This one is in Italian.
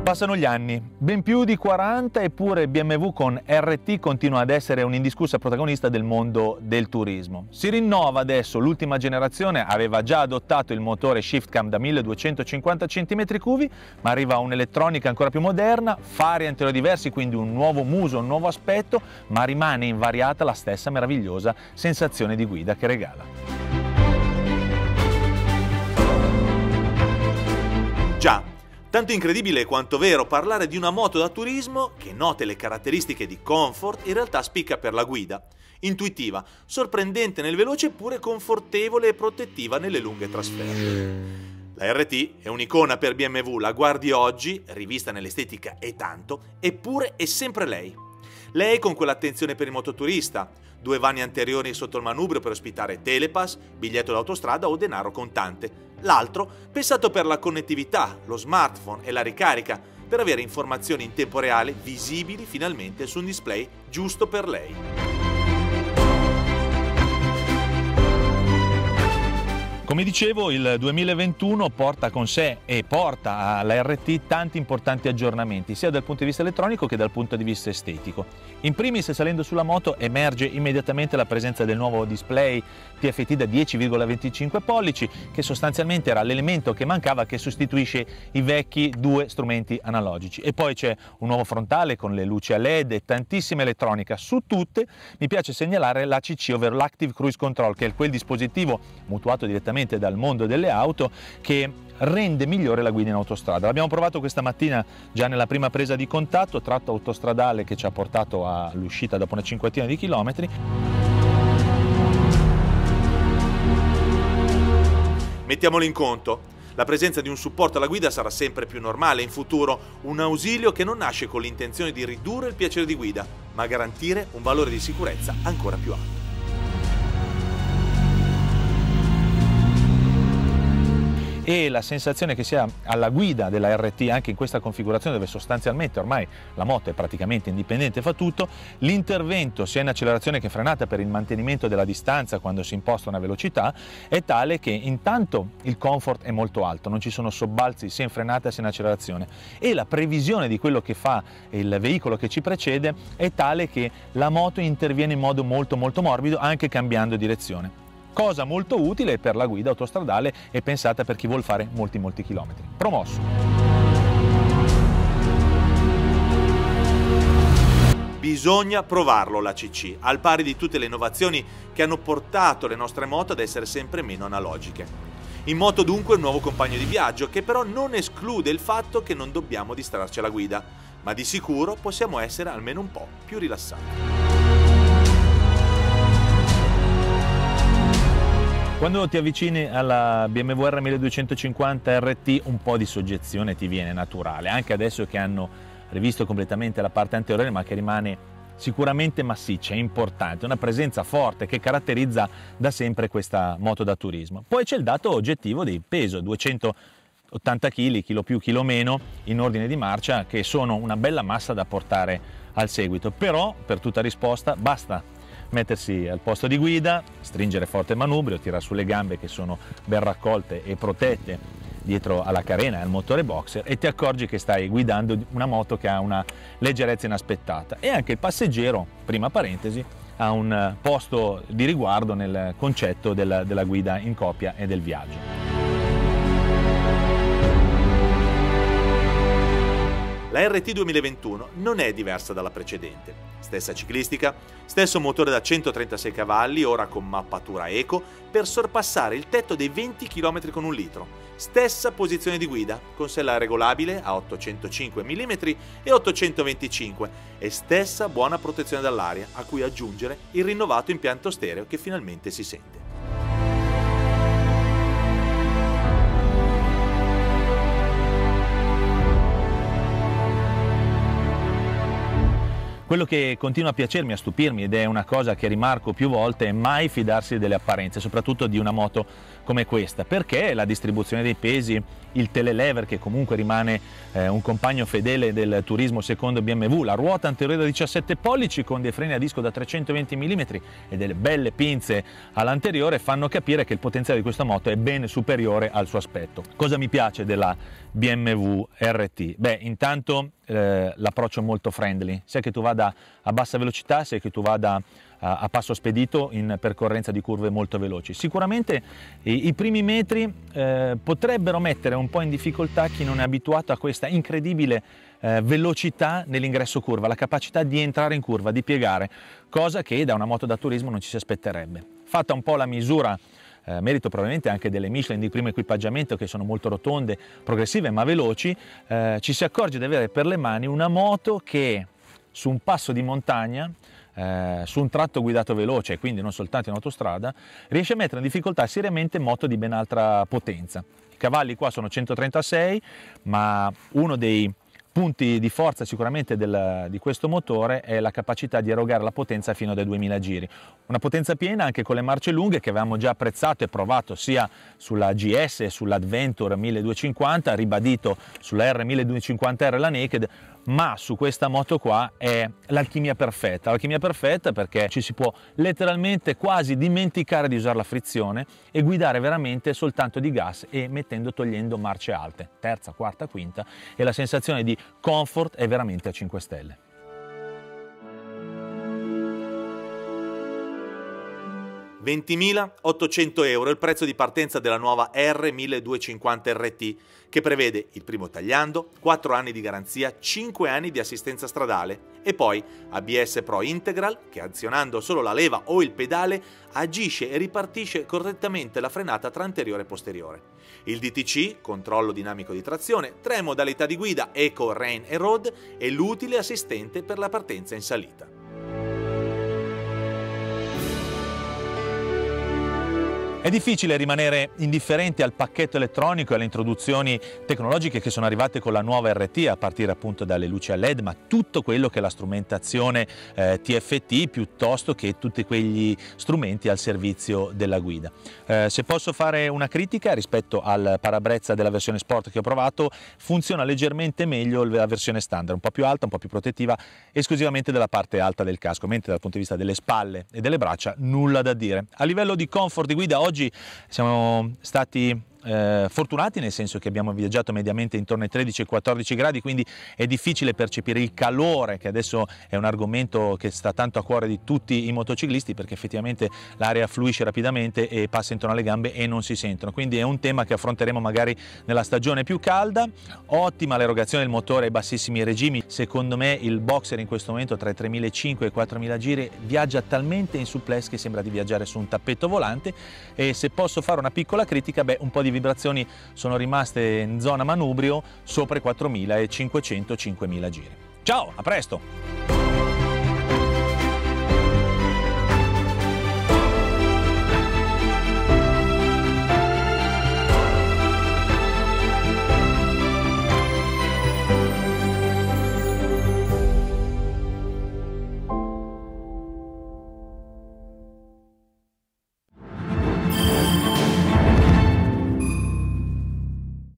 Passano gli anni, ben più di 40, eppure BMW con RT continua ad essere un'indiscussa protagonista del mondo del turismo. Si rinnova adesso, l'ultima generazione aveva già adottato il motore ShiftCam da 1250 cm3, ma arriva un'elettronica ancora più moderna, fari anteriori diversi, quindi un nuovo muso, un nuovo aspetto, ma rimane invariata la stessa meravigliosa sensazione di guida che regala. Già. Tanto incredibile quanto vero parlare di una moto da turismo che, note le caratteristiche di comfort, in realtà spicca per la guida. Intuitiva, sorprendente nel veloce eppure confortevole e protettiva nelle lunghe trasferte. La RT è un'icona per BMW, la guardi oggi, rivista nell'estetica e tanto, eppure è sempre lei. Lei con quell'attenzione per il mototurista, 2 vani anteriori sotto il manubrio per ospitare telepass, biglietto d'autostrada o denaro contante. L'altro pensato per la connettività, lo smartphone e la ricarica, per avere informazioni in tempo reale visibili finalmente su un display giusto per lei. Come dicevo, il 2021 porta con sé e porta alla RT tanti importanti aggiornamenti, sia dal punto di vista elettronico che dal punto di vista estetico. In primis, salendo sulla moto, emerge immediatamente la presenza del nuovo display TFT da 10,25 pollici, che sostanzialmente era l'elemento che mancava, che sostituisce i vecchi 2 strumenti analogici. E poi c'è un nuovo frontale con le luci a LED e tantissima elettronica. Su tutte mi piace segnalare l'ACC, ovvero l'Active Cruise Control, che è quel dispositivo mutuato direttamente dal mondo delle auto che rende migliore la guida in autostrada. L'abbiamo provato questa mattina già nella prima presa di contatto, tratto autostradale che ci ha portato all'uscita dopo una cinquantina di chilometri. Mettiamolo in conto, la presenza di un supporto alla guida sarà sempre più normale in futuro, un ausilio che non nasce con l'intenzione di ridurre il piacere di guida, ma garantire un valore di sicurezza ancora più alto. E la sensazione che si ha alla guida della RT anche in questa configurazione, dove sostanzialmente ormai la moto è praticamente indipendente, fa tutto, l'intervento sia in accelerazione che frenata per il mantenimento della distanza quando si imposta una velocità è tale che intanto il comfort è molto alto, non ci sono sobbalzi sia in frenata sia in accelerazione, e la previsione di quello che fa il veicolo che ci precede è tale che la moto interviene in modo molto morbido anche cambiando direzione. Cosa molto utile per la guida autostradale e pensata per chi vuol fare molti chilometri. Promosso! Bisogna provarlo l'ACC, al pari di tutte le innovazioni che hanno portato le nostre moto ad essere sempre meno analogiche. In moto dunque un nuovo compagno di viaggio che però non esclude il fatto che non dobbiamo distrarci alla guida, ma di sicuro possiamo essere almeno un po' più rilassati. Quando ti avvicini alla BMW R 1250 RT un po' di soggezione ti viene naturale, anche adesso che hanno rivisto completamente la parte anteriore, ma che rimane sicuramente massiccia, importante, una presenza forte che caratterizza da sempre questa moto da turismo. Poi c'è il dato oggettivo del peso, 280 kg, chilo più, chilo meno, in ordine di marcia, che sono una bella massa da portare al seguito, però per tutta risposta basta mettersi al posto di guida, stringere forte il manubrio, tirare sulle gambe che sono ben raccolte e protette dietro alla carena e al motore boxer, e ti accorgi che stai guidando una moto che ha una leggerezza inaspettata. E anche il passeggero, prima parentesi, ha un posto di riguardo nel concetto della guida in coppia e del viaggio. La RT 2021 non è diversa dalla precedente. Stessa ciclistica, stesso motore da 136 cavalli, ora con mappatura eco, per sorpassare il tetto dei 20 km con 1 litro. Stessa posizione di guida, con sella regolabile a 805 mm e 825 e stessa buona protezione dall'aria, a cui aggiungere il rinnovato impianto stereo che finalmente si sente. Quello che continua a piacermi, a stupirmi, ed è una cosa che rimarco più volte, è mai fidarsi delle apparenze, soprattutto di una moto come questa, perché la distribuzione dei pesi, il telelever che comunque rimane un compagno fedele del turismo secondo BMW, la ruota anteriore da 17 pollici con dei freni a disco da 320 mm e delle belle pinze all'anteriore fanno capire che il potenziale di questa moto è ben superiore al suo aspetto. Cosa mi piace della BMW RT? Beh, intanto l'approccio molto friendly, sia che tu vada a bassa velocità sia che tu vada a passo spedito in percorrenza di curve molto veloci. Sicuramente i primi metri potrebbero mettere un po' in difficoltà chi non è abituato a questa incredibile velocità nell'ingresso curva, la capacità di entrare in curva, di piegare, cosa che da una moto da turismo non ci si aspetterebbe. Fatta un po' la misura, merito probabilmente anche delle Michelin di primo equipaggiamento, che sono molto rotonde, progressive ma veloci, ci si accorge di avere per le mani una moto che su un passo di montagna, su un tratto guidato veloce, quindi non soltanto in autostrada, riesce a mettere in difficoltà seriamente moto di ben altra potenza. I cavalli qua sono 136, ma uno dei punti di forza sicuramente di questo motore è la capacità di erogare la potenza fino a 2000 giri. Una potenza piena anche con le marce lunghe che avevamo già apprezzato e provato sia sulla GS e sull'Adventure 1250, ribadito sulla R1250R la Naked, ma su questa moto qua è l'alchimia perfetta perché ci si può letteralmente quasi dimenticare di usare la frizione e guidare veramente soltanto di gas e togliendo marce alte, terza, quarta, quinta, e la sensazione di comfort è veramente a 5 stelle. €20.800 è il prezzo di partenza della nuova R1250 RT, che prevede il primo tagliando, 4 anni di garanzia, 5 anni di assistenza stradale e poi ABS Pro Integral che, azionando solo la leva o il pedale, agisce e ripartisce correttamente la frenata tra anteriore e posteriore. Il DTC, controllo dinamico di trazione, 3 modalità di guida Eco, Rain e Road e l'utile assistente per la partenza in salita. È difficile rimanere indifferenti al pacchetto elettronico e alle introduzioni tecnologiche che sono arrivate con la nuova RT, a partire appunto dalle luci a LED, ma tutto quello che è la strumentazione TFT, piuttosto che tutti quegli strumenti al servizio della guida. Se posso fare una critica rispetto al parabrezza della versione Sport che ho provato, funziona leggermente meglio la versione standard, un po' più alta, un po' più protettiva, esclusivamente della parte alta del casco, mentre dal punto di vista delle spalle e delle braccia nulla da dire. A livello di comfort di guida oggi siamo stati fortunati, nel senso che abbiamo viaggiato mediamente intorno ai 13 e 14 gradi, quindi è difficile percepire il calore, che adesso è un argomento che sta tanto a cuore di tutti i motociclisti, perché effettivamente l'aria fluisce rapidamente e passa intorno alle gambe e non si sentono, quindi è un tema che affronteremo magari nella stagione più calda. Ottima l'erogazione del motore ai bassissimi regimi, secondo me il Boxer in questo momento tra i 3.500 e i 4.000 giri viaggia talmente in suplex che sembra di viaggiare su un tappeto volante. E se posso fare una piccola critica, beh, un po' di vibrazioni sono rimaste in zona manubrio sopra i 4.500-5.000 giri. Ciao, a presto!